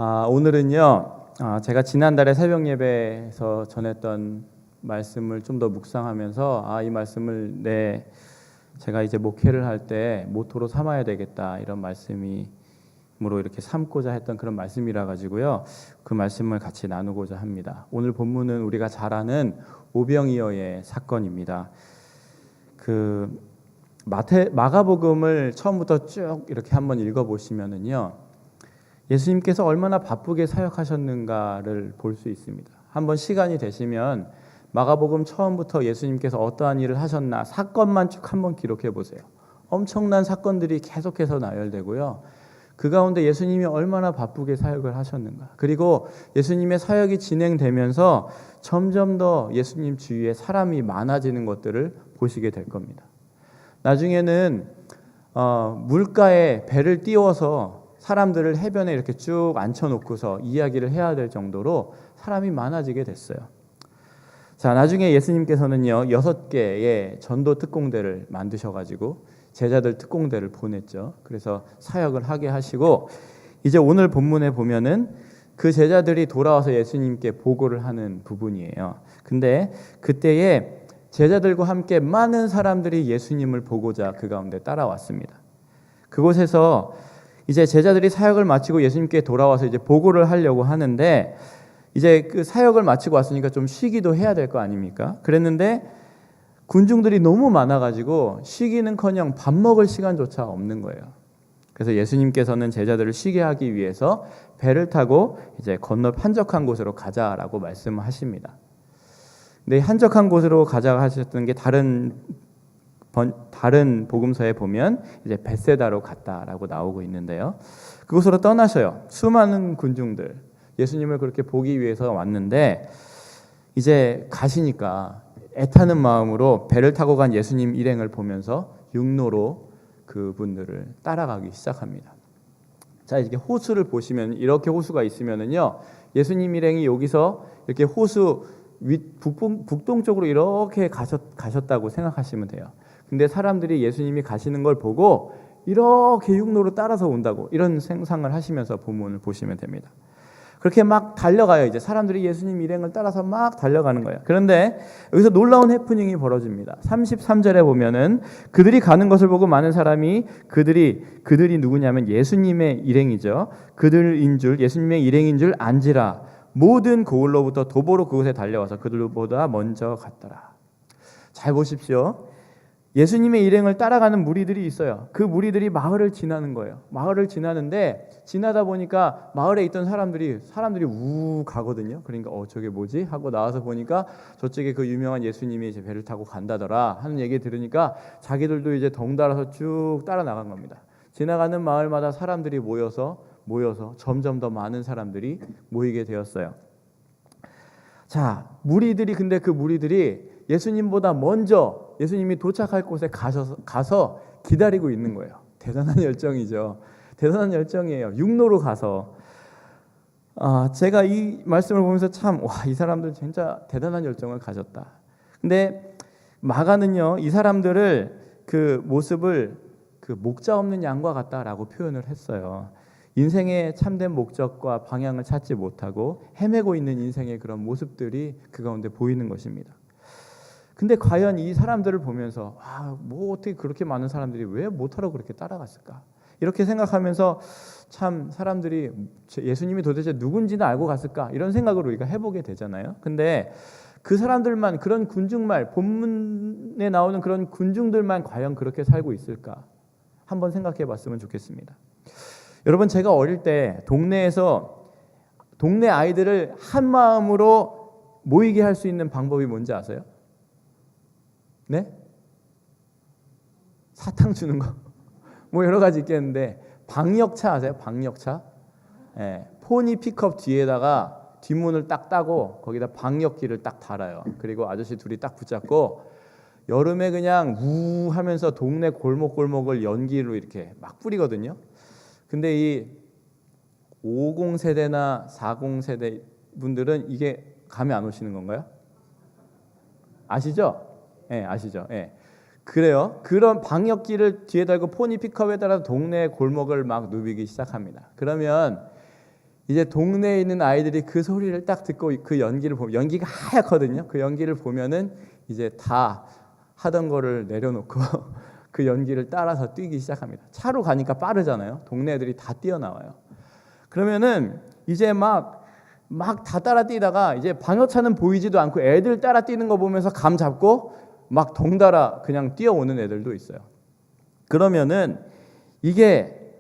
오늘은요, 제가 지난달에 새벽 예배에서 전했던 말씀을 좀 더 묵상하면서 이 말씀을 제가 이제 목회를 할 때 모토로 삼아야 되겠다, 이런 말씀으로 이렇게 삼고자 했던 그런 말씀이라 가지고요, 그 말씀을 같이 나누고자 합니다. 오늘 본문은 우리가 잘 아는 오병이어의 사건입니다. 마가복음을 처음부터 쭉 이렇게 한번 읽어보시면은요, 예수님께서 얼마나 바쁘게 사역하셨는가를 볼 수 있습니다. 한번 시간이 되시면 마가복음 처음부터 예수님께서 어떠한 일을 하셨나 사건만 쭉 한번 기록해 보세요. 엄청난 사건들이 계속해서 나열되고요. 그 가운데 예수님이 얼마나 바쁘게 사역을 하셨는가, 그리고 예수님의 사역이 진행되면서 점점 더 예수님 주위에 사람이 많아지는 것들을 보시게 될 겁니다. 나중에는 물가에 배를 띄워서 사람들을 해변에 이렇게 쭉 앉혀놓고서 이야기를 해야 될 정도로 사람이 많아지게 됐어요. 자, 나중에 예수님께서는요, 6개의 전도 특공대를 만드셔가지고 제자들 특공대를 보냈죠. 그래서 사역을 하게 하시고, 이제 오늘 본문에 보면은 그 제자들이 돌아와서 예수님께 보고를 하는 부분이에요. 근데 그때에 제자들과 함께 많은 사람들이 예수님을 보고자 그 가운데 따라왔습니다. 그곳에서 이제 제자들이 사역을 마치고 예수님께 돌아와서 이제 보고를 하려고 하는데, 이제 그 사역을 마치고 왔으니까 좀 쉬기도 해야 될 거 아닙니까? 그랬는데 군중들이 너무 많아가지고 쉬기는커녕 밥 먹을 시간조차 없는 거예요. 그래서 예수님께서는 제자들을 쉬게 하기 위해서 배를 타고 이제 건너 한적한 곳으로 가자라고 말씀하십니다. 근데 한적한 곳으로 가자 하셨던 게 다른 복음서에 보면 이제 벳세다로 갔다라고 나오고 있는데요. 그곳으로 떠나셔요. 수많은 군중들, 예수님을 그렇게 보기 위해서 왔는데 이제 가시니까 애타는 마음으로 배를 타고 간 예수님 일행을 보면서 육로로 그분들을 따라가기 시작합니다. 자, 이렇게 호수를 보시면, 이렇게 호수가 있으면은요, 예수님 일행이 여기서 이렇게 호수 북동쪽으로 이렇게 가셨다고 생각하시면 돼요. 근데 사람들이 예수님이 가시는 걸 보고 이렇게 육로로 따라서 온다고, 이런 상상을 하시면서 본문을 보시면 됩니다. 그렇게 막 달려가요. 이제 사람들이 예수님 일행을 따라서 막 달려가는 거예요. 그런데 여기서 놀라운 해프닝이 벌어집니다. 33절에 보면은 그들이 가는 것을 보고 많은 사람이 그들이 누구냐면 예수님의 일행이죠. 예수님의 일행인 줄 안지라 모든 고을로부터 도보로 그곳에 달려와서 그들보다 먼저 갔더라. 잘 보십시오. 예수님의 일행을 따라가는 무리들이 있어요. 그 무리들이 마을을 지나는 거예요. 마을을 지나는데 지나다 보니까 마을에 있던 사람들이 우 가거든요. 그러니까 저게 뭐지? 하고 나와서 보니까 저쪽에 그 유명한 예수님이 이제 배를 타고 간다더라 하는 얘기 들으니까 자기들도 이제 덩달아서 쭉 따라 나간 겁니다. 지나가는 마을마다 사람들이 모여서 점점 더 많은 사람들이 모이게 되었어요. 자, 근데 그 무리들이 예수님보다 먼저 예수님이 도착할 곳에 가서 기다리고 있는 거예요. 대단한 열정이죠. 대단한 열정이에요. 육로로 가서. 제가 이 말씀을 보면서 참, 이 사람들 진짜 대단한 열정을 가졌다. 근데 마가는요, 이 사람들을 그 모습을 그 목자 없는 양과 같다라고 표현을 했어요. 인생의 참된 목적과 방향을 찾지 못하고 헤매고 있는 인생의 그런 모습들이 그 가운데 보이는 것입니다. 근데 과연 이 사람들을 보면서 어떻게 그렇게 많은 사람들이 왜 못하러 그렇게 따라갔을까? 이렇게 생각하면서 참 사람들이 예수님이 도대체 누군지는 알고 갔을까? 이런 생각을 우리가 해보게 되잖아요. 근데 그 사람들만, 그런 군중만, 본문에 나오는 그런 군중들만 과연 그렇게 살고 있을까? 한번 생각해 봤으면 좋겠습니다. 여러분, 제가 어릴 때 동네 아이들을 한 마음으로 모이게 할 수 있는 방법이 뭔지 아세요? 네? 사탕 주는 거. 뭐 여러 가지 있겠는데, 방역차 아세요? 방역차? 포니 픽업 뒤에다가 뒷문을 딱 따고 거기다 방역기를 딱 달아요. 그리고 아저씨 둘이 딱 붙잡고 여름에 그냥 우 하면서 동네 골목골목을 연기로 이렇게 막 뿌리거든요. 근데 이 50세대나 40세대 분들은 이게 감이 안 오시는 건가요? 아시죠? 아시죠? 그래요. 그런 방역기를 뒤에 달고 포니 픽업에 따라서 동네 골목을 막 누비기 시작합니다. 그러면 이제 동네에 있는 아이들이 그 소리를 딱 듣고 그 연기를 보면, 연기가 하얗거든요. 그 연기를 보면은 이제 다 하던 거를 내려놓고 그 연기를 따라서 뛰기 시작합니다. 차로 가니까 빠르잖아요. 동네 애들이 다 뛰어나와요. 그러면은 이제 막 다 따라 뛰다가 이제 방역차는 보이지도 않고 애들 따라 뛰는 거 보면서 감 잡고 막 덩달아 그냥 뛰어오는 애들도 있어요. 그러면은 이게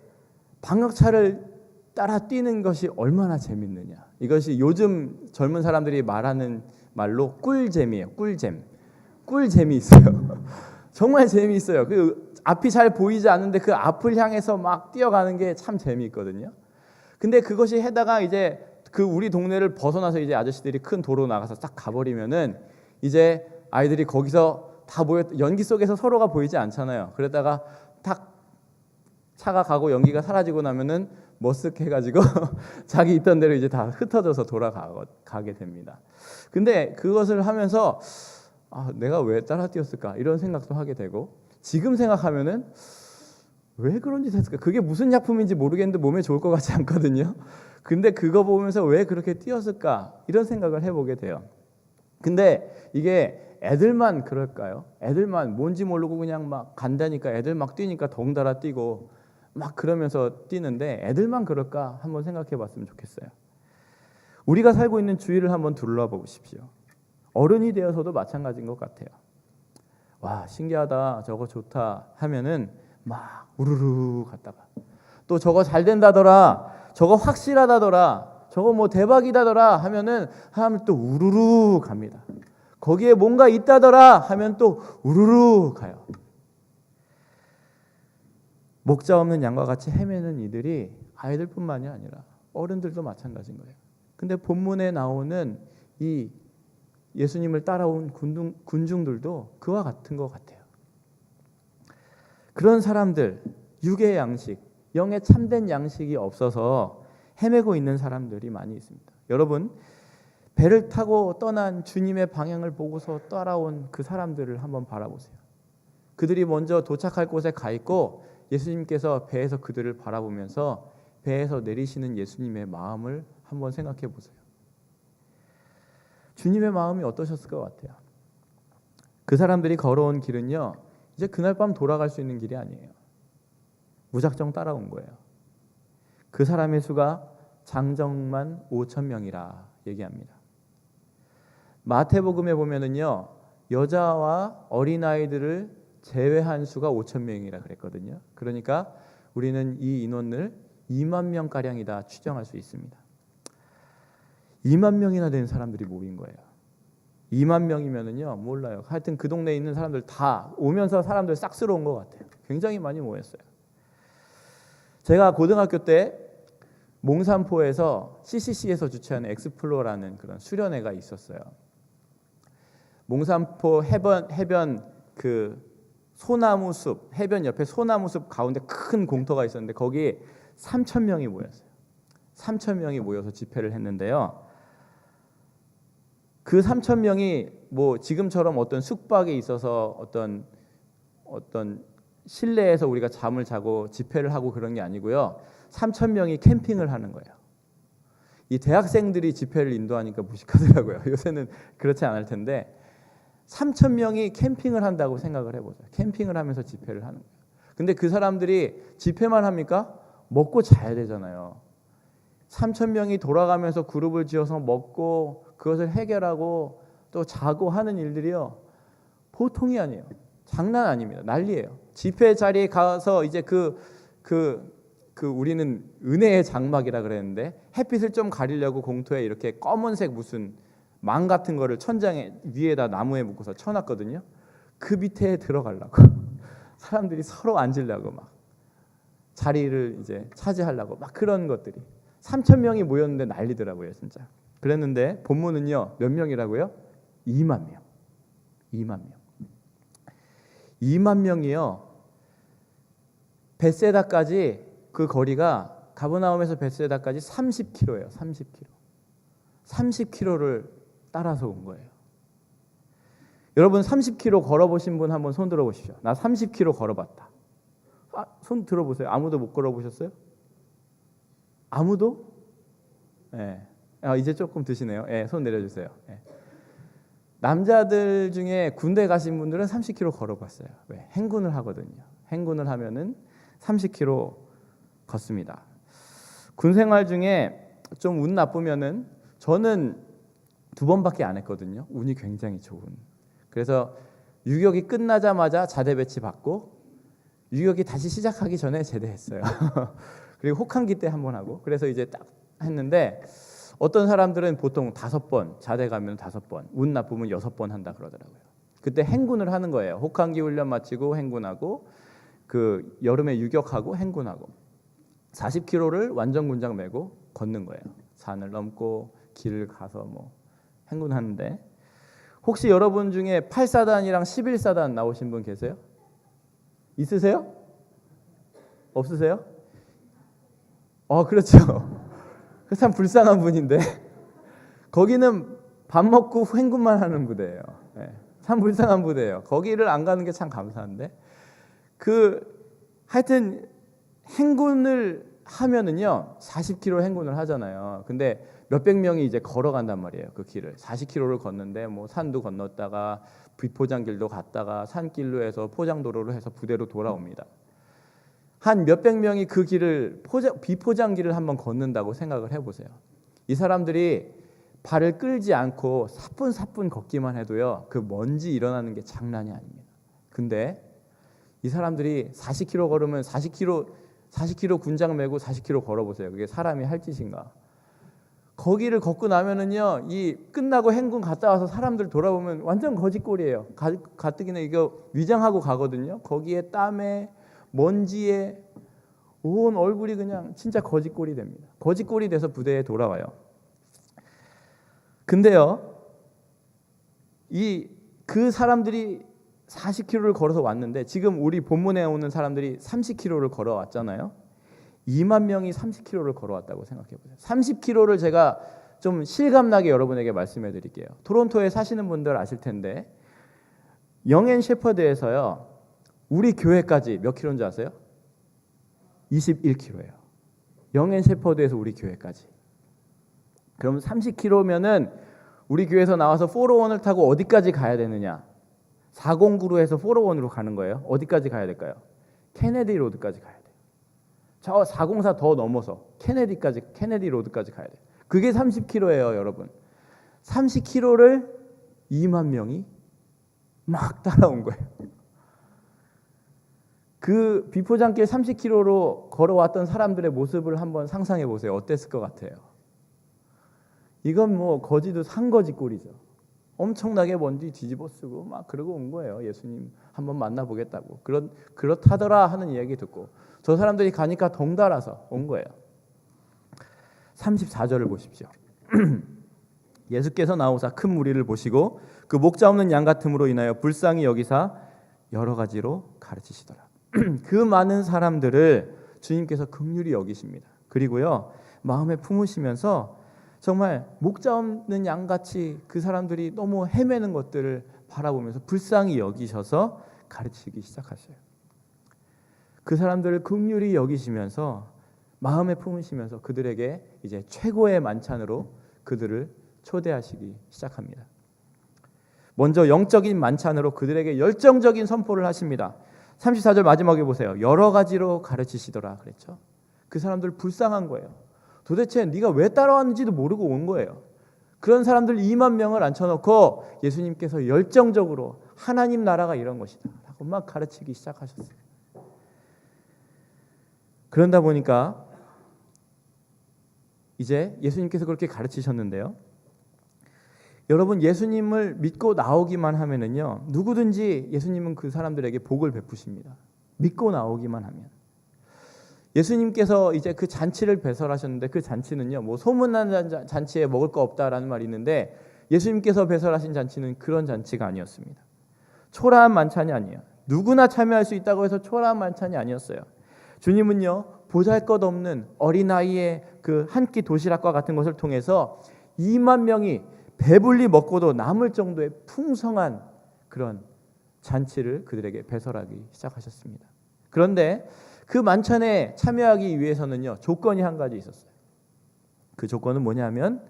방역차를 따라 뛰는 것이 얼마나 재밌느냐. 이것이 요즘 젊은 사람들이 말하는 말로 꿀잼이에요. 꿀잼이 있어요. 정말 재미있어요. 그 앞이 잘 보이지 않는데 그 앞을 향해서 막 뛰어가는 게 참 재미있거든요. 근데 그것이 해다가 이제 그 우리 동네를 벗어나서 이제 아저씨들이 큰 도로 나가서 딱 가버리면은 이제 아이들이 거기서 다 연기 속에서 서로가 보이지 않잖아요. 그러다가 탁 차가 가고 연기가 사라지고 나면은 머쓱해가지고 자기 있던 대로 이제 다 흩어져서 돌아가게 됩니다. 근데 그것을 하면서 내가 왜 따라 뛰었을까 이런 생각도 하게 되고, 지금 생각하면은 왜 그런 짓 했을까? 그게 무슨 약품인지 모르겠는데 몸에 좋을 것 같지 않거든요. 근데 그거 보면서 왜 그렇게 뛰었을까 이런 생각을 해보게 돼요. 근데 이게 애들만 그럴까요? 애들만 뭔지 모르고 그냥 막 간다니까 애들 막 뛰니까 덩달아 뛰고 막 그러면서 뛰는데 애들만 그럴까 한번 생각해 봤으면 좋겠어요. 우리가 살고 있는 주위를 한번 둘러보십시오. 어른이 되어서도 마찬가지인 것 같아요. 와, 신기하다, 저거 좋다 하면은 막 우르르 갔다가 또 저거 잘 된다더라, 저거 확실하다더라, 저거 뭐 대박이다더라 하면은 하면 또 우르르 갑니다. 거기에 뭔가 있다더라 하면 또 우르르 가요. 목자 없는 양과 같이 헤매는 이들이 아이들뿐만이 아니라 어른들도 마찬가지인 거예요. 근데 본문에 나오는 이 예수님을 따라온 군중들도 그와 같은 것 같아요. 그런 사람들, 육의 양식, 영의 참된 양식이 없어서 헤매고 있는 사람들이 많이 있습니다. 여러분, 배를 타고 떠난 주님의 방향을 보고서 따라온 그 사람들을 한번 바라보세요. 그들이 먼저 도착할 곳에 가 있고 예수님께서 배에서 그들을 바라보면서 배에서 내리시는 예수님의 마음을 한번 생각해 보세요. 주님의 마음이 어떠셨을 것 같아요? 그 사람들이 걸어온 길은요, 이제 그날 밤 돌아갈 수 있는 길이 아니에요. 무작정 따라온 거예요. 그 사람의 수가 장정만 5,000명이라 얘기합니다. 마태복음에 보면은요, 여자와 어린아이들을 제외한 수가 5,000명이라 그랬거든요. 그러니까 우리는 이 인원을 2만 명가량이다 추정할 수 있습니다. 2만 명이나 되는 사람들이 모인 거예요. 2만 명이면은요, 몰라요. 하여튼 그 동네에 있는 사람들 다 오면서 사람들 싹 쓸어온 것 같아요. 굉장히 많이 모였어요. 제가 고등학교 때 몽산포에서 CCC에서 주최하는 엑스플로라는 그런 수련회가 있었어요. 몽산포 해변 그 소나무 숲, 해변 옆에 소나무 숲 가운데 큰 공터가 있었는데 거기에 3,000명이 모였어요. 3,000명이 모여서 집회를 했는데요. 그 3,000명이 뭐 지금처럼 어떤 숙박에 있어서 어떤 실내에서 우리가 잠을 자고 집회를 하고 그런 게 아니고요. 3,000명이 캠핑을 하는 거예요. 이 대학생들이 집회를 인도하니까 무식하더라고요. 요새는 그렇지 않을 텐데 3,000명이 캠핑을 한다고 생각을 해보죠. 캠핑을 하면서 집회를 하는 거예요. 근데 그 사람들이 집회만 합니까? 먹고 자야 되잖아요. 3,000명이 돌아가면서 그룹을 지어서 먹고 그것을 해결하고 또 자고 하는 일들이요, 보통이 아니에요. 장난 아닙니다. 난리예요. 집회 자리에 가서 이제 우리는 은혜의 장막이라 그랬는데 햇빛을 좀 가리려고 공터에 이렇게 검은색 무슨 망 같은 거를 천장에 위에다 나무에 묶어서 쳐놨거든요. 그 밑에 들어가려고 사람들이 서로 앉으려고 막 자리를 이제 차지하려고 막 그런 것들이 3,000명이 모였는데 난리더라고요, 진짜. 그랬는데 본문은요, 몇 명이라고요? 2만 명. 2만 명. 2만 명이요. 벳세다까지 그 거리가 가버나움에서 벳세다까지 30km예요. 30km. 30km를 따라서 온 거예요. 여러분 30km 걸어보신 분 한번 손 들어보십시오. 나 30km 걸어봤다. 손 들어보세요. 아무도 못 걸어보셨어요? 아무도? 예. 이제 조금 드시네요. 예, 손 내려주세요. 예. 남자들 중에 군대 가신 분들은 30km 걸어봤어요. 왜? 행군을 하거든요. 행군을 하면은 30km 걷습니다. 군 생활 중에 좀 운 나쁘면은 저는 2번밖에 안 했거든요. 운이 굉장히 좋은. 그래서 유격이 끝나자마자 자대 배치 받고 유격이 다시 시작하기 전에 제대했어요. 그리고 혹한기 때 한 번 하고 그래서 이제 딱 했는데 어떤 사람들은 보통 5번 자대 가면 5번 운 나쁘면 6번 한다 그러더라고요. 그때 행군을 하는 거예요. 혹한기 훈련 마치고 행군하고 그 여름에 유격하고 행군하고 40km를 완전 군장 메고 걷는 거예요. 산을 넘고 길을 가서 뭐 행군하는데 혹시 여러분 중에 8사단이랑 11사단 나오신 분 계세요? 있으세요? 없으세요? 그렇죠. 참 불쌍한 분인데 거기는 밥 먹고 행군만 하는 부대예요. 네. 참 불쌍한 부대예요. 거기를 안 가는 게 참 감사한데 하여튼 행군을 하면은요 40km 행군을 하잖아요. 근데 몇백 명이 이제 걸어간단 말이에요. 그 길을 40km를 걷는데 뭐 산도 건넜다가 비포장길도 갔다가 산길로 해서 포장도로로 해서 부대로 돌아옵니다. 한 몇백 명이 그 길을 비포장길을 한번 걷는다고 생각을 해보세요. 이 사람들이 발을 끌지 않고 사뿐사뿐 걷기만 해도요 그 먼지 일어나는 게 장난이 아닙니다. 근데 이 사람들이 40km 걸으면 40km 군장 메고 40km 걸어보세요. 그게 사람이 할 짓인가? 거기를 걷고 나면은요 이 끝나고 행군 갔다 와서 사람들 돌아보면 완전 거짓골이에요. 가뜩이나 이거 위장하고 가거든요. 거기에 땀에 먼지에 온 얼굴이 그냥 진짜 거짓골이 됩니다. 거짓골이 돼서 부대에 돌아와요. 근데요 그 사람들이 40km를 걸어서 왔는데 지금 우리 본문에 오는 사람들이 30km를 걸어왔잖아요. 2만 명이 30km를 걸어왔다고 생각해보세요. 30km를 제가 좀 실감나게 여러분에게 말씀해 드릴게요. 토론토에 사시는 분들 아실 텐데 영앤 셰퍼드에서요 우리 교회까지 몇 킬로인지 아세요? 21km예요. 영앤 셰퍼드에서 우리 교회까지. 그럼 30km면은 우리 교회에서 나와서 401을 타고 어디까지 가야 되느냐? 409로에서 401으로 가는 거예요. 어디까지 가야 될까요? 케네디 로드까지 가야 돼요. 저 404 더 넘어서 케네디 로드까지 가야 돼요. 그게 30km예요, 여러분. 30km를 2만 명이 막 따라온 거예요. 그 비포장길 30km로 걸어왔던 사람들의 모습을 한번 상상해 보세요. 어땠을 것 같아요? 이건 뭐 거지도 산거지 꼴이죠. 엄청나게 먼지 뒤집어 쓰고 막 그러고 온 거예요. 예수님 한번 만나보겠다고. 그렇다더라 하는 이야기 듣고 저 사람들이 가니까 덩달아서 온 거예요. 34절을 보십시오. 예수께서 나오사 큰 무리를 보시고 그 목자 없는 양 같음으로 인하여 불쌍히 여기사 여러 가지로 가르치시더라. 그 많은 사람들을 주님께서 긍휼히 여기십니다. 그리고요 마음에 품으시면서 정말 목자 없는 양같이 그 사람들이 너무 헤매는 것들을 바라보면서 불쌍히 여기셔서 가르치기 시작하셔요. 그 사람들을 긍휼히 여기시면서 마음에 품으시면서 그들에게 이제 최고의 만찬으로 그들을 초대하시기 시작합니다. 먼저 영적인 만찬으로 그들에게 열정적인 선포를 하십니다. 34절 마지막에 보세요. 여러 가지로 가르치시더라 그랬죠. 그 사람들 불쌍한 거예요. 도대체 네가 왜 따라왔는지도 모르고 온 거예요. 그런 사람들 2만 명을 앉혀놓고 예수님께서 열정적으로 하나님 나라가 이런 것이다 라고 막 가르치기 시작하셨어요. 그런다 보니까 이제 예수님께서 그렇게 가르치셨는데요. 여러분 예수님을 믿고 나오기만 하면은요 누구든지 예수님은 그 사람들에게 복을 베푸십니다. 믿고 나오기만 하면. 예수님께서 이제 그 잔치를 배설하셨는데 그 잔치는요 뭐 소문난 잔치에 먹을 거 없다라는 말이 있는데 예수님께서 배설하신 잔치는 그런 잔치가 아니었습니다. 초라한 만찬이 아니에요. 누구나 참여할 수 있다고 해서 초라한 만찬이 아니었어요. 주님은요 보잘것없는 어린아이의 그 한 끼 도시락과 같은 것을 통해서 2만 명이 배불리 먹고도 남을 정도의 풍성한 그런 잔치를 그들에게 배설하기 시작하셨습니다. 그런데 그 만찬에 참여하기 위해서는요 조건이 한 가지 있었어요. 그 조건은 뭐냐면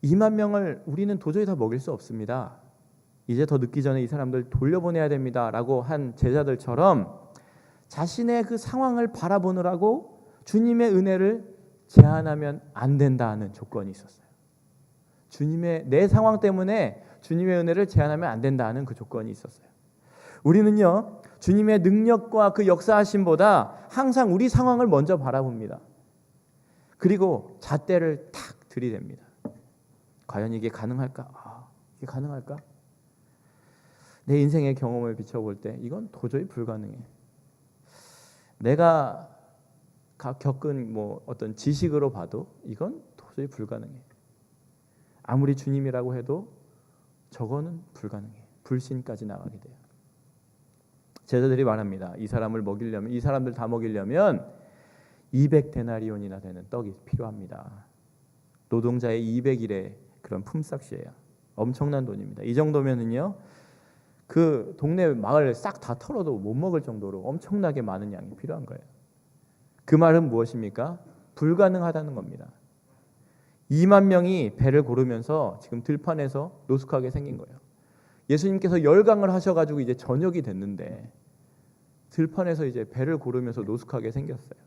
2만 명을 우리는 도저히 다 먹일 수 없습니다. 이제 더 늦기 전에 이 사람들 돌려보내야 됩니다 라고 한 제자들처럼 자신의 그 상황을 바라보느라고 주님의 은혜를 제한하면 안 된다는 조건이 있었어요. 주님의 내 상황 때문에 주님의 은혜를 제한하면 안 된다는 그 조건이 있었어요. 우리는요 주님의 능력과 그 역사하심보다 항상 우리 상황을 먼저 바라봅니다. 그리고 잣대를 탁 들이댑니다. 과연 이게 가능할까? 이게 가능할까? 내 인생의 경험을 비춰볼 때 이건 도저히 불가능해. 내가 겪은 어떤 지식으로 봐도 이건 도저히 불가능해. 아무리 주님이라고 해도 저거는 불가능해. 불신까지 나가게 돼요. 제자들이 말합니다. 이 사람들 다 먹이려면 200데나리온이나 되는 떡이 필요합니다. 노동자의 200일의 그런 품삯이에요. 엄청난 돈입니다. 이 정도면은요, 그 동네 마을 싹 다 털어도 못 먹을 정도로 엄청나게 많은 양이 필요한 거예요. 그 말은 무엇입니까? 불가능하다는 겁니다. 2만 명이 배를 고르면서 지금 들판에서 노숙하게 생긴 거예요. 예수님께서 열강을 하셔가지고 이제 저녁이 됐는데 들판에서 이제 배를 고르면서 노숙하게 생겼어요.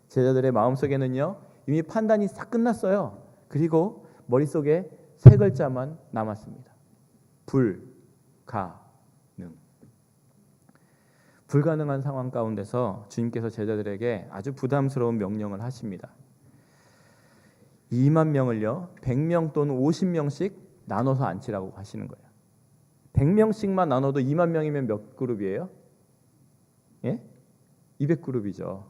제자들의 마음속에는요 이미 판단이 싹 끝났어요. 그리고 머릿속에 세 글자만 남았습니다. 불가능. 불가능한 상황 가운데서 주님께서 제자들에게 아주 부담스러운 명령을 하십니다. 2만 명을요 100명 또는 50명씩 나눠서 앉히라고 하시는 거예요. 100명씩만 나눠도 2만 명이면 몇 그룹이에요? 예? 200그룹이죠.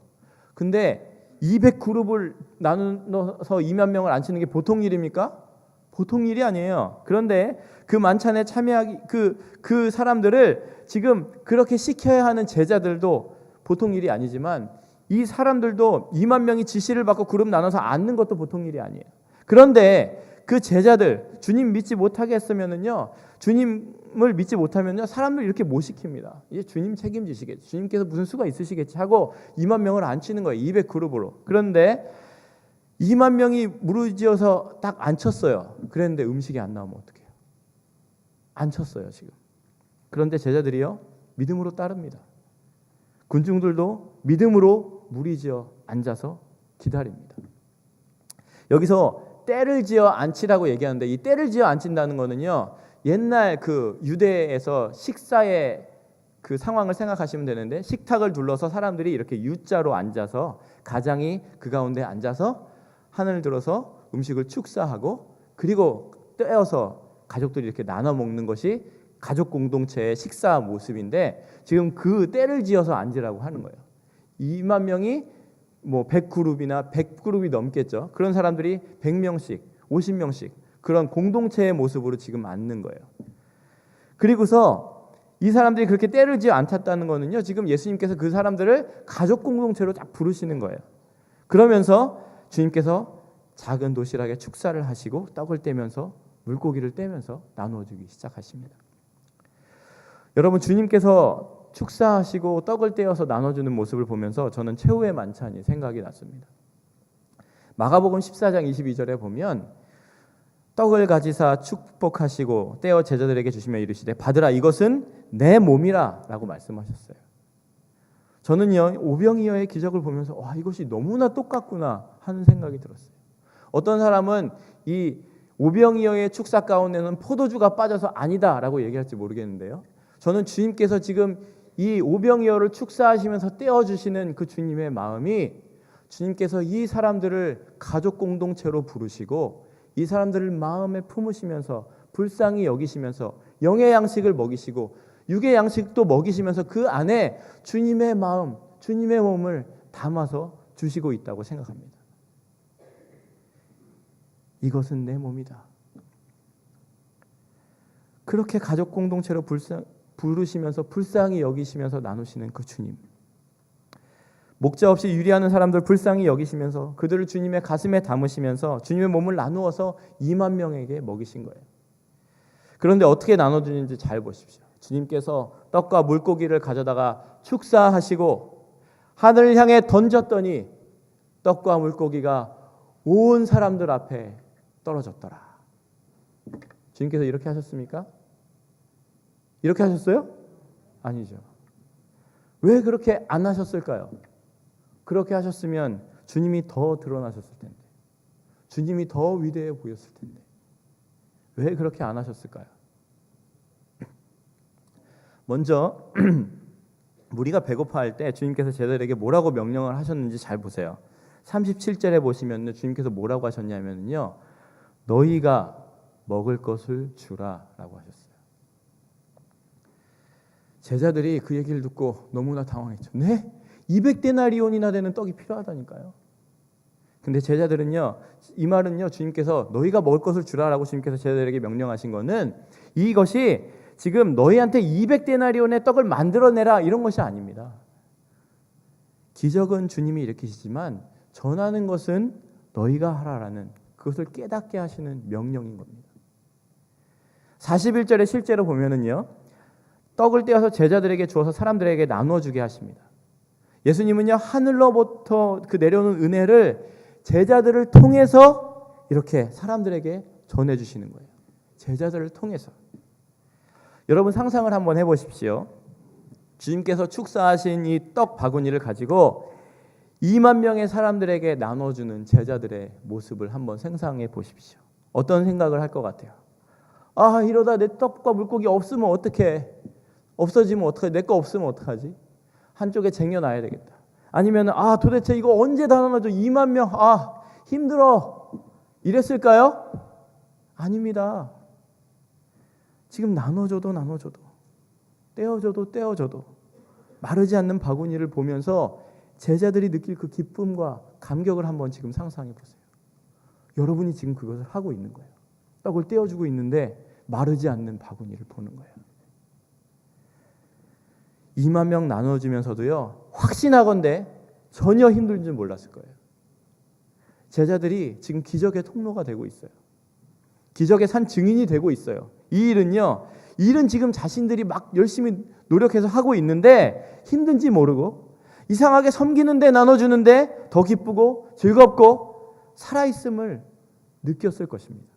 근데 200그룹을 나눠서 2만 명을 앉히는 게 보통 일입니까? 보통 일이 아니에요. 그런데 그 만찬에 참여하기 그 사람들을 지금 그렇게 시켜야 하는 제자들도 보통 일이 아니지만 이 사람들도 2만 명이 지시를 받고 그룹 나눠서 앉는 것도 보통 일이 아니에요. 그런데 그 제자들 주님 믿지 못하게 했으면은요, 주님을 믿지 못하면요 사람들 이렇게 못 시킵니다. 이제 주님 책임지시겠지, 주님께서 무슨 수가 있으시겠지 하고 2만 명을 앉히는 거예요. 200그룹으로. 그런데 2만 명이 무르지어서 딱 앉혔어요. 그랬는데 음식이 안 나오면 어떡해요? 앉혔어요 지금. 그런데 제자들이요 믿음으로 따릅니다. 군중들도 믿음으로 무리지어 앉아서 기다립니다. 여기서 때를 지어 앉히라고 얘기하는데 이 때를 지어 앉힌다는 거는요 옛날 그 유대에서 식사의 그 상황을 생각하시면 되는데, 식탁을 둘러서 사람들이 이렇게 U자로 앉아서 가장이 그 가운데 앉아서 하늘을 들어서 음식을 축사하고 그리고 떼어서 가족들이 이렇게 나눠 먹는 것이 가족 공동체의 식사 모습인데, 지금 그 때를 지어서 앉으라고 하는 거예요. 2만 명이 100그룹이나 100그룹이 넘겠죠. 그런 사람들이 100명씩, 50명씩 그런 공동체의 모습으로 지금 앉는 거예요. 그리고서 이 사람들이 그렇게 때를 지어 앉혔다는 거는요, 지금 예수님께서 그 사람들을 가족 공동체로 딱 부르시는 거예요. 그러면서 주님께서 작은 도시락에 축사를 하시고 떡을 떼면서 물고기를 떼면서 나누어 주기 시작하십니다. 여러분, 주님께서 축사하시고 떡을 떼어서 나눠주는 모습을 보면서 저는 최후의 만찬이 생각이 났습니다. 마가복음 14장 22절에 보면 떡을 가지사 축복하시고 떼어 제자들에게 주시며 이르시되 받으라, 이것은 내 몸이라 라고 말씀하셨어요. 저는요 오병이어의 기적을 보면서 와, 이것이 너무나 똑같구나 하는 생각이 들었어요. 어떤 사람은 이 오병이어의 축사 가운데는 포도주가 빠져서 아니다 라고 얘기할지 모르겠는데요, 저는 주님께서 지금 이 오병이어를 축사하시면서 떼어주시는 그 주님의 마음이, 주님께서 이 사람들을 가족 공동체로 부르시고 이 사람들을 마음에 품으시면서 불쌍히 여기시면서 영의 양식을 먹이시고 육의 양식도 먹이시면서 그 안에 주님의 마음, 주님의 몸을 담아서 주시고 있다고 생각합니다. 이것은 내 몸이다. 그렇게 가족 공동체로 부르시면서 불쌍히 여기시면서 나누시는 그 주님, 목자 없이 유리하는 사람들 불쌍히 여기시면서 그들을 주님의 가슴에 담으시면서 주님의 몸을 나누어서 2만 명에게 먹이신 거예요. 그런데 어떻게 나눠주는지 잘 보십시오. 주님께서 떡과 물고기를 가져다가 축사하시고 하늘을 향해 던졌더니 떡과 물고기가 온 사람들 앞에 떨어졌더라. 주님께서 이렇게 하셨습니까? 이렇게 하셨어요? 아니죠. 왜 그렇게 안 하셨을까요? 그렇게 하셨으면 주님이 더 드러나셨을 텐데, 주님이 더 위대해 보였을 텐데, 왜 그렇게 안 하셨을까요? 먼저 우리가 배고파할 때 주님께서 제자들에게 뭐라고 명령을 하셨는지 잘 보세요. 37절에 보시면 주님께서 뭐라고 하셨냐면요, 너희가 먹을 것을 주라라고 하셨어요. 제자들이 그 얘기를 듣고 너무나 당황했죠. 네? 200데나리온이나 되는 떡이 필요하다니까요. 근데 제자들은요, 이 말은요, 주님께서 너희가 먹을 것을 주라라고 주님께서 제자들에게 명령하신 거는 이것이 지금 너희한테 200데나리온의 떡을 만들어내라 이런 것이 아닙니다. 기적은 주님이 일으키시지만 전하는 것은 너희가 하라라는, 그것을 깨닫게 하시는 명령인 겁니다. 41절에 실제로 보면은요, 떡을 떼어서 제자들에게 주어서 사람들에게 나눠주게 하십니다. 예수님은요, 하늘로부터 그 내려오는 은혜를 제자들을 통해서 이렇게 사람들에게 전해주시는 거예요. 제자들을 통해서. 여러분 상상을 한번 해보십시오. 주님께서 축사하신 이 떡 바구니를 가지고 2만 명의 사람들에게 나눠주는 제자들의 모습을 한번 상상해 보십시오. 어떤 생각을 할 것 같아요? 아, 이러다 내 떡과 물고기 없으면 어떡해? 없어지면 어떡하지? 내 거 없으면 어떡하지? 한쪽에 쟁여놔야 되겠다. 아니면 도대체 이거 언제 다 나눠줘? 2만 명, 힘들어. 이랬을까요? 아닙니다. 지금 나눠줘도 떼어줘도 마르지 않는 바구니를 보면서 제자들이 느낄 그 기쁨과 감격을 한번 지금 상상해 보세요. 여러분이 지금 그것을 하고 있는 거예요. 떡을 떼어주고 있는데 마르지 않는 바구니를 보는 거예요. 2만 명 나눠주면서도요, 확신하건대 전혀 힘든 줄 몰랐을 거예요. 제자들이 지금 기적의 통로가 되고 있어요. 기적의 산 증인이 되고 있어요. 이 일은 지금 자신들이 막 열심히 노력해서 하고 있는데 힘든지 모르고 이상하게 섬기는데 나눠주는데 더 기쁘고 즐겁고 살아있음을 느꼈을 것입니다.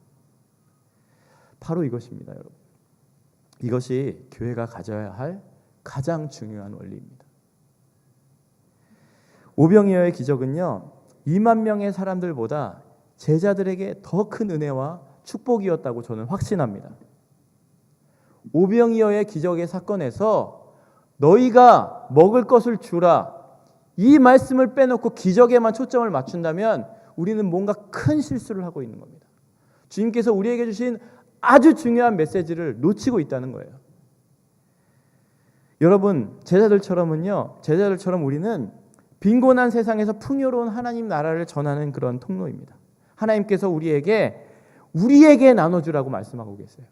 바로 이것입니다, 여러분. 이것이 교회가 가져야 할 가장 중요한 원리입니다. 오병이어의 기적은요, 2만 명의 사람들보다 제자들에게 더 큰 은혜와 축복이었다고 저는 확신합니다. 오병이어의 기적의 사건에서 너희가 먹을 것을 주라, 이 말씀을 빼놓고 기적에만 초점을 맞춘다면 우리는 뭔가 큰 실수를 하고 있는 겁니다. 주님께서 우리에게 주신 아주 중요한 메시지를 놓치고 있다는 거예요. 여러분, 제자들처럼 우리는 빈곤한 세상에서 풍요로운 하나님 나라를 전하는 그런 통로입니다. 하나님께서 우리에게 나눠주라고 말씀하고 계세요.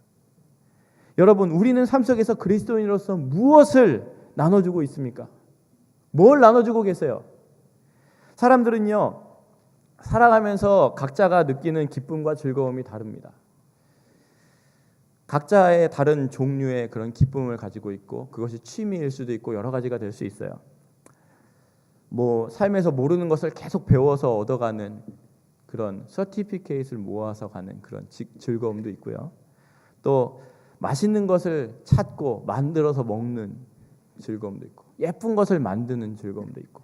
여러분, 우리는 삶 속에서 그리스도인으로서 무엇을 나눠주고 있습니까? 뭘 나눠주고 계세요? 사람들은요, 살아가면서 각자가 느끼는 기쁨과 즐거움이 다릅니다. 각자의 다른 종류의 그런 기쁨을 가지고 있고, 그것이 취미일 수도 있고 여러 가지가 될 수 있어요. 삶에서 모르는 것을 계속 배워서 얻어가는 그런 서티피케이트를 모아서 가는 그런 즐거움도 있고요. 또 맛있는 것을 찾고 만들어서 먹는 즐거움도 있고, 예쁜 것을 만드는 즐거움도 있고,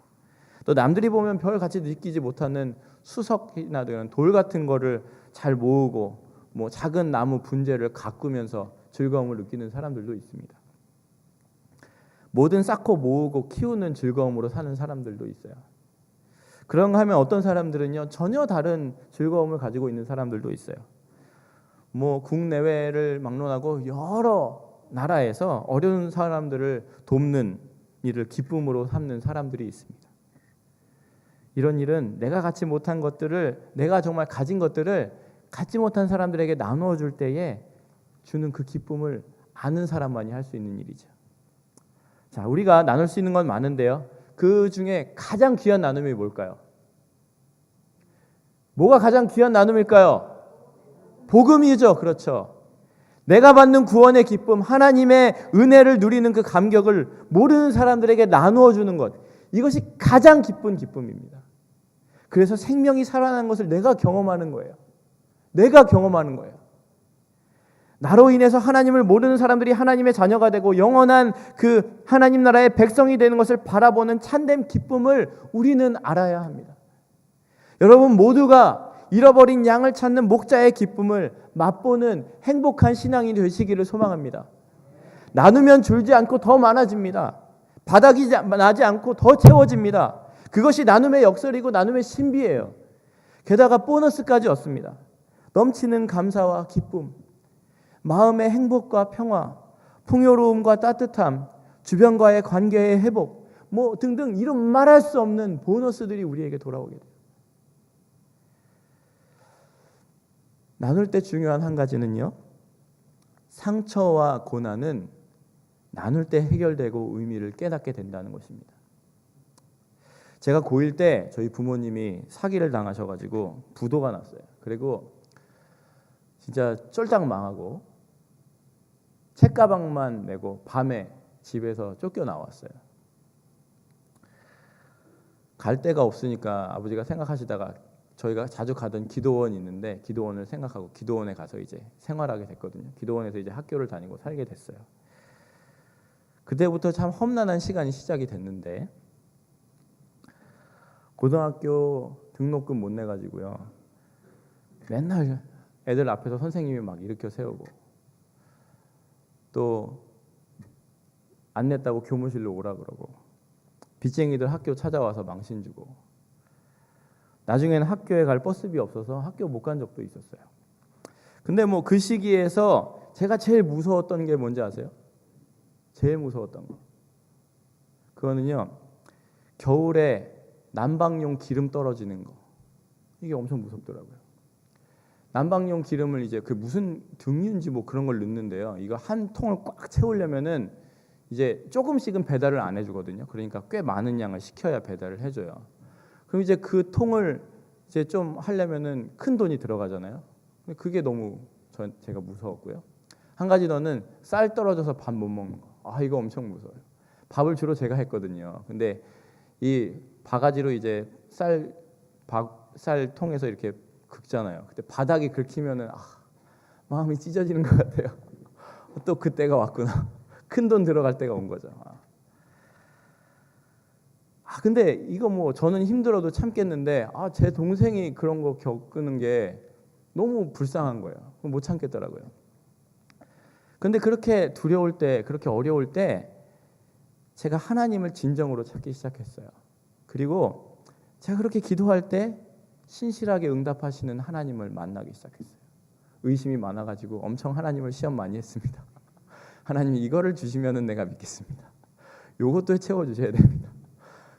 또 남들이 보면 별 같이 느끼지 못하는 수석이나 돌 같은 거를 잘 모으고 작은 나무 분재를 가꾸면서 즐거움을 느끼는 사람들도 있습니다. 뭐든 쌓고 모으고 키우는 즐거움으로 사는 사람들도 있어요. 그런가 하면 어떤 사람들은요, 전혀 다른 즐거움을 가지고 있는 사람들도 있어요. 국내외를 막론하고 여러 나라에서 어려운 사람들을 돕는 일을 기쁨으로 삼는 사람들이 있습니다. 이런 일은 내가 갖지 못한 것들을, 내가 정말 가진 것들을 갖지 못한 사람들에게 나누어 줄 때에 주는 그 기쁨을 아는 사람만이 할 수 있는 일이죠. 자, 우리가 나눌 수 있는 건 많은데요, 그 중에 가장 귀한 나눔이 뭘까요? 뭐가 가장 귀한 나눔일까요? 복음이죠. 그렇죠. 내가 받는 구원의 기쁨, 하나님의 은혜를 누리는 그 감격을 모르는 사람들에게 나누어 주는 것, 이것이 가장 기쁜 기쁨입니다. 그래서 생명이 살아나는 것을 내가 경험하는 거예요. 내가 경험하는 거예요. 나로 인해서 하나님을 모르는 사람들이 하나님의 자녀가 되고 영원한 그 하나님 나라의 백성이 되는 것을 바라보는 참된 기쁨을 우리는 알아야 합니다. 여러분 모두가 잃어버린 양을 찾는 목자의 기쁨을 맛보는 행복한 신앙이 되시기를 소망합니다. 나누면 줄지 않고 더 많아집니다. 바닥이 나지 않고 더 채워집니다. 그것이 나눔의 역설이고 나눔의 신비예요. 게다가 보너스까지 얻습니다. 넘치는 감사와 기쁨, 마음의 행복과 평화, 풍요로움과 따뜻함, 주변과의 관계의 회복, 뭐 등등 이런 말할 수 없는 보너스들이 우리에게 돌아오게 돼요. 나눌 때 중요한 한 가지는요, 상처와 고난은 나눌 때 해결되고 의미를 깨닫게 된다는 것입니다. 제가 고1 때 저희 부모님이 사기를 당하셔가지고 부도가 났어요. 그리고 진짜 쫄딱 망하고 책가방만 메고 밤에 집에서 쫓겨나왔어요. 갈 데가 없으니까 아버지가 생각하시다가 저희가 자주 가던 기도원이 있는데 기도원을 생각하고 기도원에 가서 이제 생활하게 됐거든요. 기도원에서 이제 학교를 다니고 살게 됐어요. 그때부터 참 험난한 시간이 시작이 됐는데 고등학교 등록금 못 내가지고요. 맨날 애들 앞에서 선생님이 막 일으켜 세우고 또 안 냈다고 교무실로 오라 그러고 빚쟁이들 학교 찾아와서 망신 주고 나중에는 학교에 갈 버스비 없어서 학교 못 간 적도 있었어요. 근데 뭐 그 시기에서 제가 제일 무서웠던 게 뭔지 아세요? 제일 무서웠던 거. 그거는요. 겨울에 난방용 기름 떨어지는 거. 이게 엄청 무섭더라고요. 난방용 기름을 이제 그 무슨 등유인지 뭐 그런 걸 넣는데요. 이거 한 통을 꽉 채우려면은 이제 조금씩은 배달을 안 해주거든요. 그러니까 꽤 많은 양을 시켜야 배달을 해줘요. 그럼 이제 그 통을 이제 좀 하려면은 큰 돈이 들어가잖아요. 그게 너무 제가 무서웠고요. 한 가지 더는 쌀 떨어져서 밥 못 먹는 거. 아 이거 엄청 무서워요. 밥을 주로 제가 했거든요. 근데 이 바가지로 이제 쌀 통에서 이렇게 긁잖아요. 그때 바닥이 긁히면은 마음이 찢어지는 것 같아요. 또 그때가 왔구나. 큰 돈 들어갈 때가 온 거죠. 근데 이거 뭐 저는 힘들어도 참겠는데 제 동생이 그런 거 겪는 게 너무 불쌍한 거예요. 못 참겠더라고요. 근데 그렇게 두려울 때, 그렇게 어려울 때 제가 하나님을 진정으로 찾기 시작했어요. 그리고 제가 그렇게 기도할 때 신실하게 응답하시는 하나님을 만나기 시작했어요. 의심이 많아가지고 엄청 하나님을 시험 많이 했습니다. 하나님 이거를 주시면은 내가 믿겠습니다. 요것도 채워주셔야 됩니다.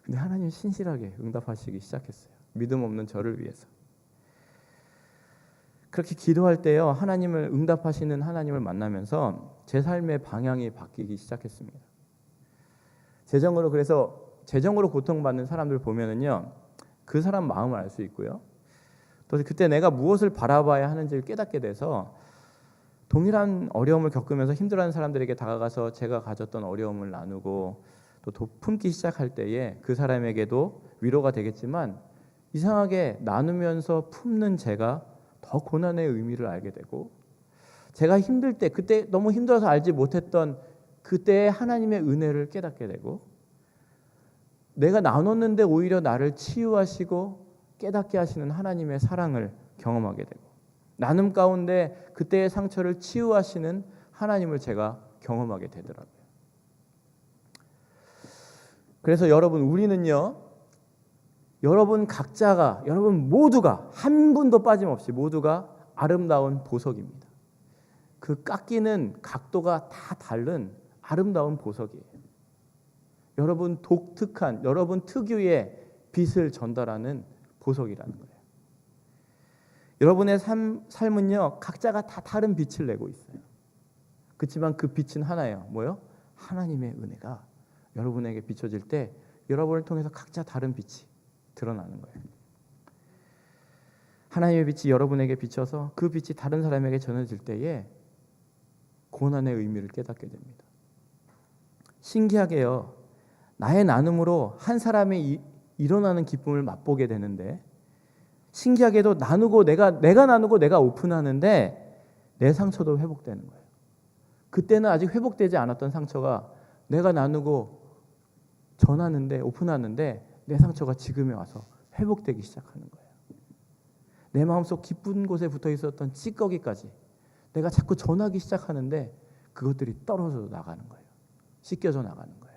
근데 하나님 신실하게 응답하시기 시작했어요. 믿음 없는 저를 위해서. 그렇게 기도할 때요, 하나님을 응답하시는 하나님을 만나면서 제 삶의 방향이 바뀌기 시작했습니다. 재정으로 고통받는 사람들 보면은요, 그 사람 마음을 알 수 있고요. 또 그때 내가 무엇을 바라봐야 하는지를 깨닫게 돼서 동일한 어려움을 겪으면서 힘들어하는 사람들에게 다가가서 제가 가졌던 어려움을 나누고 또 품기 시작할 때에 그 사람에게도 위로가 되겠지만 이상하게 나누면서 품는 제가 더 고난의 의미를 알게 되고 제가 힘들 때 그때 너무 힘들어서 알지 못했던 그때의 하나님의 은혜를 깨닫게 되고 내가 나눴는데 오히려 나를 치유하시고 깨닫게 하시는 하나님의 사랑을 경험하게 되고 나눔 가운데 그때의 상처를 치유하시는 하나님을 제가 경험하게 되더라고요. 그래서 우리는요, 여러분 각자가, 여러분 모두가 한 분도 빠짐없이 모두가 아름다운 보석입니다. 그 깎이는 각도가 다 다른 아름다운 보석이에요. 여러분 독특한, 여러분 특유의 빛을 전달하는 보석이라는 거예요. 여러분의 삶은요, 각자가 다 다른 빛을 내고 있어요. 그렇지만 그 빛은 하나예요. 뭐요? 하나님의 은혜가 여러분에게 비춰질 때 여러분을 통해서 각자 다른 빛이 드러나는 거예요. 하나님의 빛이 여러분에게 비춰서 그 빛이 다른 사람에게 전해질 때에 고난의 의미를 깨닫게 됩니다. 신기하게요, 나의 나눔으로 한 사람이 일어나는 기쁨을 맛보게 되는데 신기하게도 나누고 내가 나누고 내가 오픈하는데 내 상처도 회복되는 거예요. 그때는 아직 회복되지 않았던 상처가 내가 나누고 전하는데 오픈하는데 내 상처가 지금에 와서 회복되기 시작하는 거예요. 내 마음속 깊은 곳에 붙어 있었던 찌꺼기까지 내가 자꾸 전하기 시작하는데 그것들이 떨어져 나가는 거예요. 씻겨져 나가는 거예요.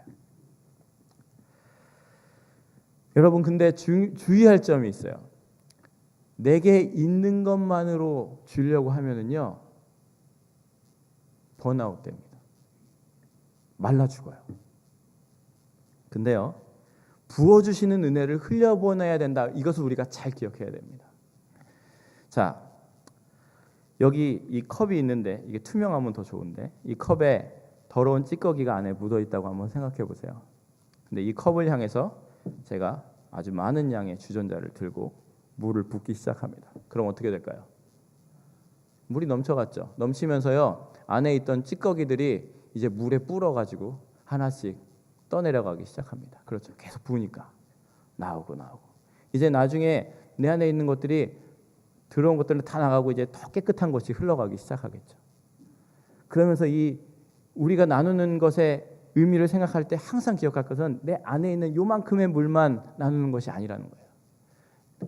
여러분, 근데 주의할 점이 있어요. 내게 있는 것만으로 주려고 하면은요, 번아웃 됩니다. 말라 죽어요. 근데요, 부어주시는 은혜를 흘려보내야 된다. 이것을 우리가 잘 기억해야 됩니다. 자, 여기 이 컵이 있는데 이게 투명하면 더 좋은데 이 컵에 더러운 찌꺼기가 안에 묻어 있다고 한번 생각해 보세요. 근데 이 컵을 향해서 제가 아주 많은 양의 주전자를 들고 물을 붓기 시작합니다. 그럼 어떻게 될까요? 물이 넘쳐갔죠. 넘치면서요, 안에 있던 찌꺼기들이 이제 물에 불어가지고 하나씩 떠내려가기 시작합니다. 그렇죠. 계속 부으니까 나오고 이제 나중에 내 안에 있는 것들이 들어온 것들은 다 나가고 이제 더 깨끗한 것이 흘러가기 시작하겠죠. 그러면서 이 우리가 나누는 것의 의미를 생각할 때 항상 기억할 것은 내 안에 있는 요만큼의 물만 나누는 것이 아니라는 거예요.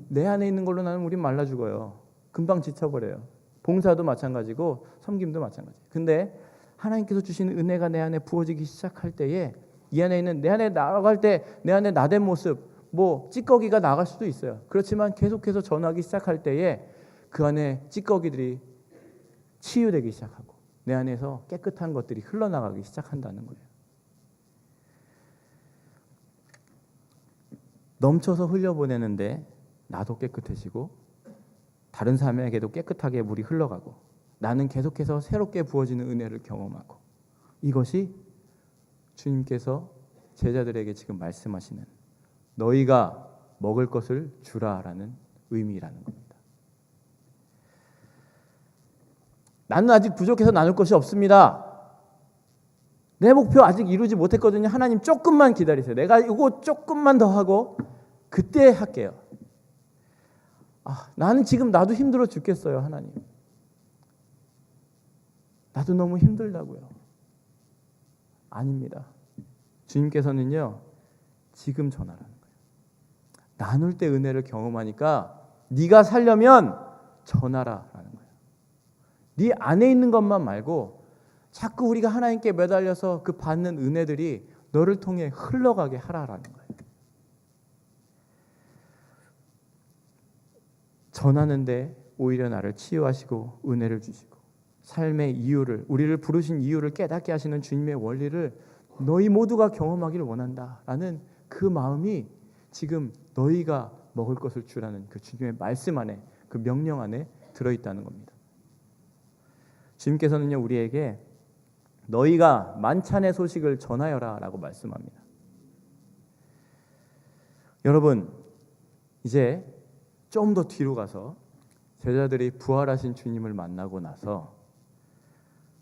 내 안에 있는 걸로 나누면 우린 말라 죽어요. 금방 지쳐버려요. 봉사도 마찬가지고 섬김도 마찬가지예요. 근데 하나님께서 주시는 은혜가 내 안에 부어지기 시작할 때에 이 안에 있는 내 안에 나아갈 때 내 안에 나된 모습, 뭐 찌꺼기가 나갈 수도 있어요. 그렇지만 계속해서 전하기 시작할 때에 그 안에 찌꺼기들이 치유되기 시작하고 내 안에서 깨끗한 것들이 흘러나가기 시작한다는 거예요. 넘쳐서 흘려보내는데 나도 깨끗해지고 다른 사람에게도 깨끗하게 물이 흘러가고 나는 계속해서 새롭게 부어지는 은혜를 경험하고, 이것이 주님께서 제자들에게 지금 말씀하시는 너희가 먹을 것을 주라라는 의미라는 겁니다. 나는 아직 부족해서 나눌 것이 없습니다. 내 목표 아직 이루지 못했거든요. 하나님 조금만 기다리세요. 내가 이거 조금만 더 하고 그때 할게요. 나는 지금 나도 힘들어 죽겠어요. 하나님, 나도 너무 힘들다고요. 아닙니다. 주님께서는요, 지금 전하라는 거예요. 나눌 때 은혜를 경험하니까 네가 살려면 전하라라는 거예요. 네 안에 있는 것만 말고 자꾸 우리가 하나님께 매달려서 그 받는 은혜들이 너를 통해 흘러가게 하라라는 거예요. 전하는데 오히려 나를 치유하시고 은혜를 주시고 삶의 이유를, 우리를 부르신 이유를 깨닫게 하시는 주님의 원리를 너희 모두가 경험하기를 원한다라는 그 마음이 지금 너희가 먹을 것을 주라는 그 주님의 말씀 안에, 그 명령 안에 들어있다는 겁니다. 주님께서는요, 우리에게 너희가 만찬의 소식을 전하여라 라고 말씀합니다. 여러분, 이제 좀 더 뒤로 가서 제자들이 부활하신 주님을 만나고 나서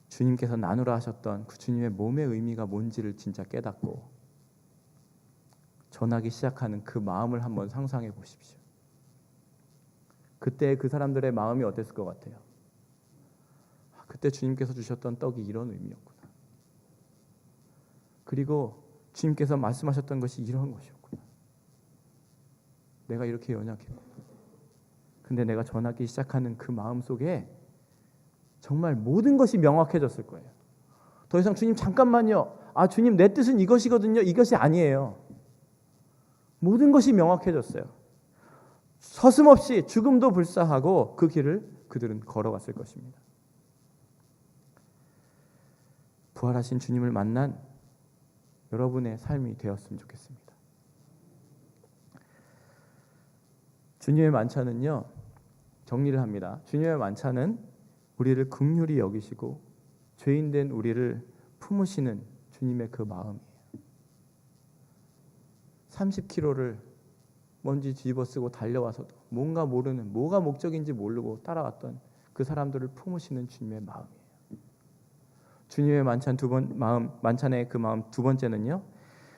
주님께서 나누라 하셨던 그 주님의 몸의 의미가 뭔지를 진짜 깨닫고 전하기 시작하는 그 마음을 한번 상상해 보십시오. 그때 그 사람들의 마음이 어땠을 것 같아요? 그때 주님께서 주셨던 떡이 이런 의미였구나. 그리고 주님께서 말씀하셨던 것이 이런 것이었구나. 내가 이렇게 연약했구나. 근데 내가 전하기 시작하는 그 마음 속에 정말 모든 것이 명확해졌을 거예요. 더 이상 주님 잠깐만요. 주님 내 뜻은 이것이거든요. 이것이 아니에요. 모든 것이 명확해졌어요. 서슴없이 죽음도 불사하고 그 길을 그들은 걸어갔을 것입니다. 부활하신 주님을 만난 여러분의 삶이 되었으면 좋겠습니다. 주님의 만찬은요, 정리를 합니다. 주님의 만찬은 우리를 긍휼히 여기시고 죄인된 우리를 품으시는 주님의 그 마음이에요. 30km를 먼지 뒤집어 쓰고 달려와서도 뭔가 모르는, 뭐가 목적인지 모르고 따라왔던 그 사람들을 품으시는 주님의 마음이에요. 주님의 만찬의 그 마음 두 번째는요,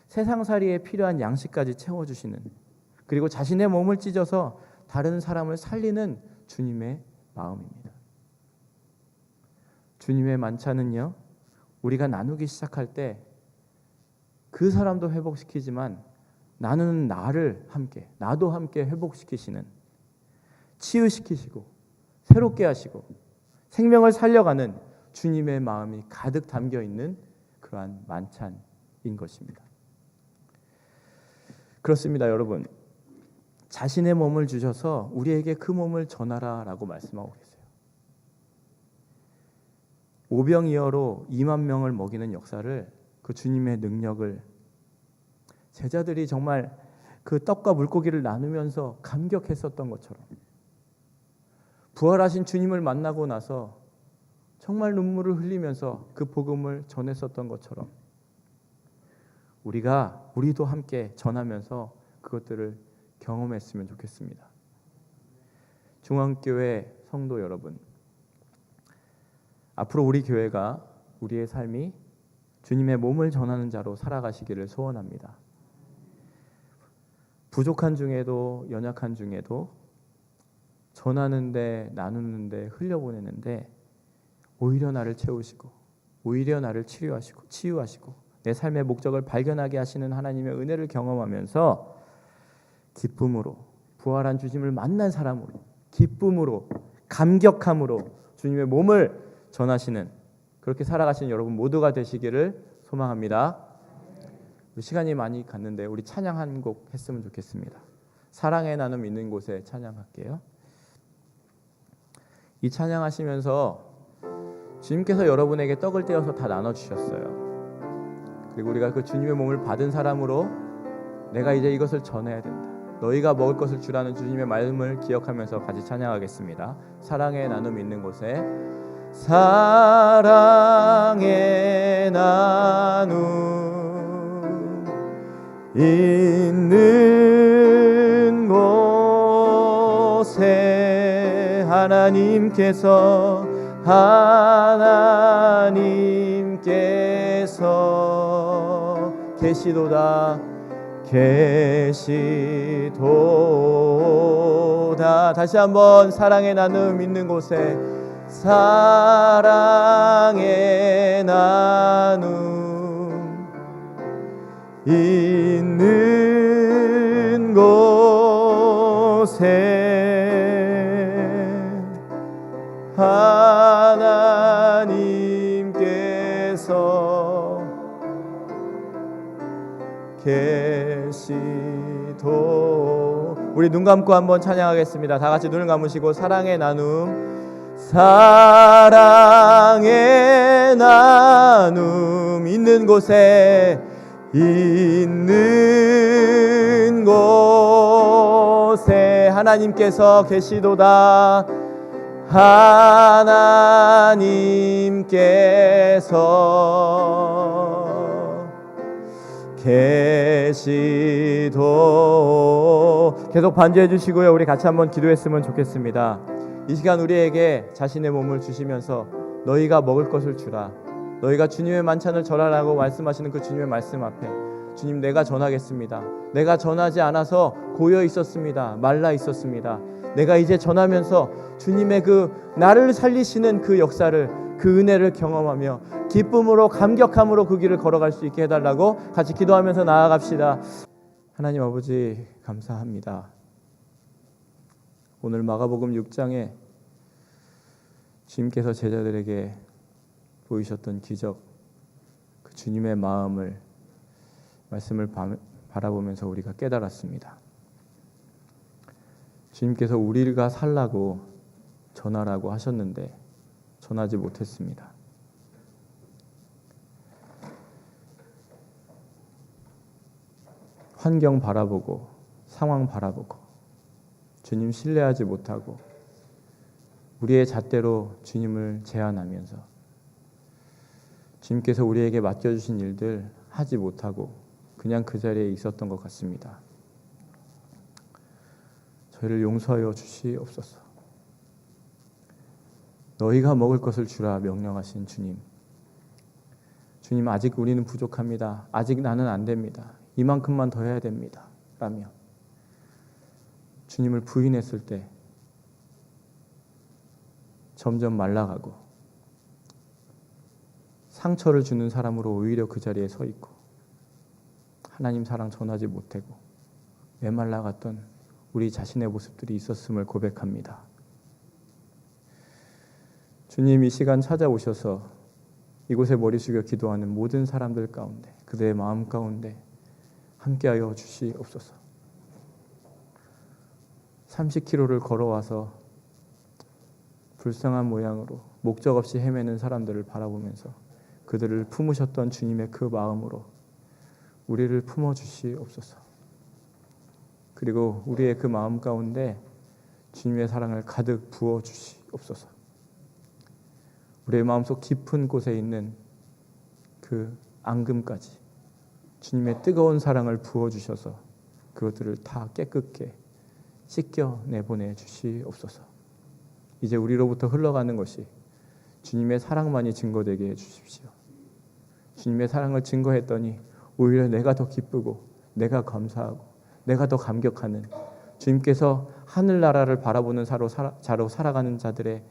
세상살이에 필요한 양식까지 채워주시는, 그리고 자신의 몸을 찢어서 다른 사람을 살리는 주님의 마음입니다. 주님의 만찬은요, 우리가 나누기 시작할 때 그 사람도 회복시키지만 나누는 나도 함께 회복시키시는, 치유시키시고 새롭게 하시고 생명을 살려가는 주님의 마음이 가득 담겨 있는 그러한 만찬인 것입니다. 그렇습니다, 여러분. 자신의 몸을 주셔서 우리에게 그 몸을 전하라라고 말씀하고 계세요. 오병이어로 2만 명을 먹이는 역사를, 그 주님의 능력을 제자들이 정말 그 떡과 물고기를 나누면서 감격했었던 것처럼, 부활하신 주님을 만나고 나서 정말 눈물을 흘리면서 그 복음을 전했었던 것처럼 우리도 함께 전하면서 그것들을 경험했으면 좋겠습니다. 중앙교회 성도 여러분, 앞으로 우리 교회가, 우리의 삶이 주님의 몸을 전하는 자로 살아가시기를 소원합니다. 부족한 중에도, 연약한 중에도 전하는데, 나누는데, 흘려보내는데 오히려 나를 채우시고, 오히려 나를 치유하시고 내 삶의 목적을 발견하게 하시는 하나님의 은혜를 경험하면서 기쁨으로, 부활한 주님을 만난 사람으로 기쁨으로, 감격함으로 주님의 몸을 전하시는, 그렇게 살아가시는 여러분 모두가 되시기를 소망합니다. 시간이 많이 갔는데 우리 찬양 한 곡 했으면 좋겠습니다. 사랑의 나눔 있는 곳에 찬양할게요. 이 찬양하시면서 주님께서 여러분에게 떡을 떼어서 다 나눠주셨어요. 그리고 우리가 그 주님의 몸을 받은 사람으로 내가 이제 이것을 전해야 된다, 너희가 먹을 것을 주라는 주님의 말씀을 기억하면서 같이 찬양하겠습니다. 사랑의 나눔 있는 곳에, 사랑의 나눔 있는 곳에 하나님께서 계시도다. 다시 한번, 사랑의 나눔 있는 곳에, 사랑의 나눔 있는 곳에 하나님께서 계시도. 우리 눈 감고 한번 찬양하겠습니다. 다 같이 눈을 감으시고, 사랑의 나눔, 사랑의 나눔 있는 곳에, 있는 곳에 하나님께서 계시도다. 하나님께서 계시도. 계속 반주해 주시고요. 우리 같이 한번 기도했으면 좋겠습니다. 이 시간 우리에게 자신의 몸을 주시면서 너희가 먹을 것을 주라, 너희가 주님의 만찬을 전하라고 말씀하시는 그 주님의 말씀 앞에, 주님, 내가 전하겠습니다. 내가 전하지 않아서 고여 있었습니다. 말라 있었습니다. 내가 이제 전하면서 주님의 그 나를 살리시는 그 역사를, 그 은혜를 경험하며 기쁨으로, 감격함으로 그 길을 걸어갈 수 있게 해달라고 같이 기도하면서 나아갑시다. 하나님 아버지, 감사합니다. 오늘 마가복음 6장에 주님께서 제자들에게 보이셨던 기적, 그 주님의 말씀을 바라보면서 우리가 깨달았습니다. 주님께서 우리가 살라고 전하라고 하셨는데 전하지 못했습니다. 환경 바라보고, 상황 바라보고, 주님 신뢰하지 못하고, 우리의 잣대로 주님을 제한하면서 주님께서 우리에게 맡겨주신 일들 하지 못하고 그냥 그 자리에 있었던 것 같습니다. 저희를 용서하여 주시옵소서. 너희가 먹을 것을 주라 명령하신 주님, 아직 우리는 부족합니다. 아직 나는 안 됩니다. 이만큼만 더 해야 됩니다. 라며 주님을 부인했을 때 점점 말라가고 상처를 주는 사람으로 오히려 그 자리에 서 있고 하나님 사랑 전하지 못하고 메말라갔던 우리 자신의 모습들이 있었음을 고백합니다. 주님 이 시간 찾아오셔서 이곳에 머리 숙여 기도하는 모든 사람들 가운데 그들의 마음 가운데 함께하여 주시옵소서. 30km를 걸어와서 불쌍한 모양으로 목적 없이 헤매는 사람들을 바라보면서 그들을 품으셨던 주님의 그 마음으로 우리를 품어주시옵소서. 그리고 우리의 그 마음 가운데 주님의 사랑을 가득 부어주시옵소서. 우리의 마음속 깊은 곳에 있는 그 앙금까지 주님의 뜨거운 사랑을 부어주셔서 그것들을 다 깨끗게 씻겨 내보내 주시옵소서. 이제 우리로부터 흘러가는 것이 주님의 사랑만이 증거되게 해주십시오. 주님의 사랑을 증거했더니 오히려 내가 더 기쁘고 내가 감사하고 내가 더 감격하는 주님께서 하늘나라를 바라보는 자로 살아가는 자들의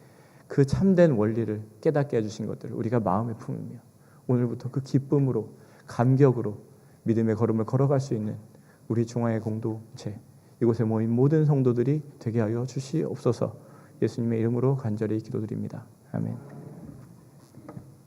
그 참된 원리를 깨닫게 해주신 것들을 우리가 마음에 품으며 오늘부터 그 기쁨으로 감격으로 믿음의 걸음을 걸어갈 수 있는 우리 중앙의 공동체 이곳에 모인 모든 성도들이 되게 하여 주시옵소서. 예수님의 이름으로 간절히 기도드립니다. 아멘.